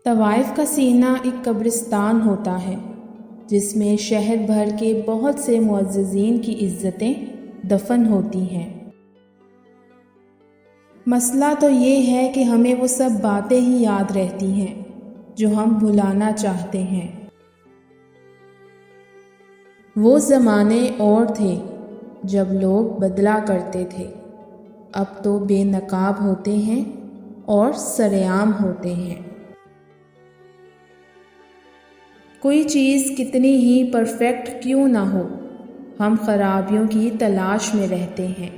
طوائف کا سینہ ایک قبرستان ہوتا ہے جس میں شہر بھر کے بہت سے معززین کی عزتیں دفن ہوتی ہیں۔ مسئلہ تو یہ ہے کہ ہمیں وہ سب باتیں ہی یاد رہتی ہیں جو ہم بھلانا چاہتے ہیں۔ وہ زمانے اور تھے جب لوگ بدلا کرتے تھے، اب تو بے نقاب ہوتے ہیں اور سرعام ہوتے ہیں۔ کوئی چیز کتنی ہی پرفیکٹ کیوں نہ ہو، ہم خرابیوں کی تلاش میں رہتے ہیں۔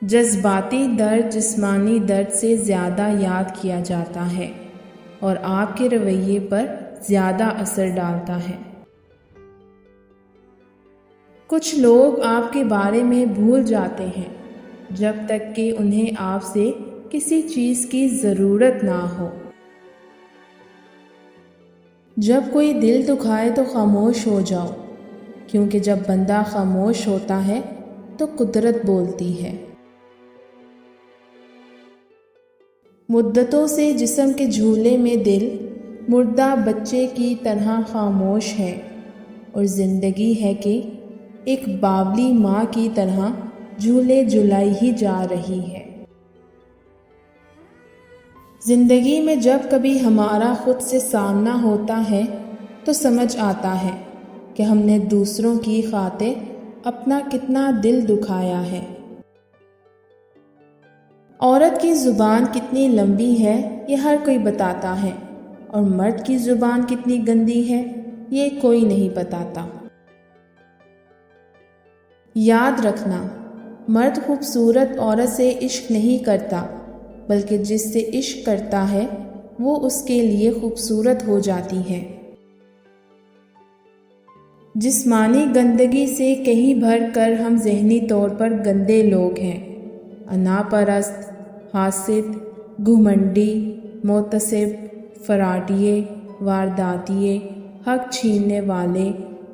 جذباتی درد جسمانی درد سے زیادہ یاد کیا جاتا ہے اور آپ کے رویے پر زیادہ اثر ڈالتا ہے۔ کچھ لوگ آپ کے بارے میں بھول جاتے ہیں جب تک کہ انہیں آپ سے کسی چیز کی ضرورت نہ ہو۔ جب کوئی دل دکھائے تو خاموش ہو جاؤ، کیونکہ جب بندہ خاموش ہوتا ہے تو قدرت بولتی ہے۔ مدتوں سے جسم کے جھولے میں دل مردہ بچے کی طرح خاموش ہے، اور زندگی ہے کہ ایک بابلی ماں کی طرح جھولے جھلائی ہی جا رہی ہے۔ زندگی میں جب کبھی ہمارا خود سے سامنا ہوتا ہے تو سمجھ آتا ہے کہ ہم نے دوسروں کی خاطر اپنا کتنا دل دکھایا ہے۔ عورت کی زبان کتنی لمبی ہے یہ ہر کوئی بتاتا ہے، اور مرد کی زبان کتنی گندی ہے یہ کوئی نہیں بتاتا۔ یاد رکھنا، مرد خوبصورت عورت سے عشق نہیں کرتا، بلکہ جس سے عشق کرتا ہے وہ اس کے لیے خوبصورت ہو جاتی ہے۔ جسمانی گندگی سے کہیں بھر کر ہم ذہنی طور پر گندے لوگ ہیں۔ انا پرست، حاسد، گھمنڈی، متعصب، فراڈیے، وارداتیے، حق چھیننے والے،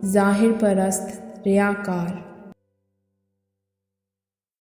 ظاہر پرست، ریاکار۔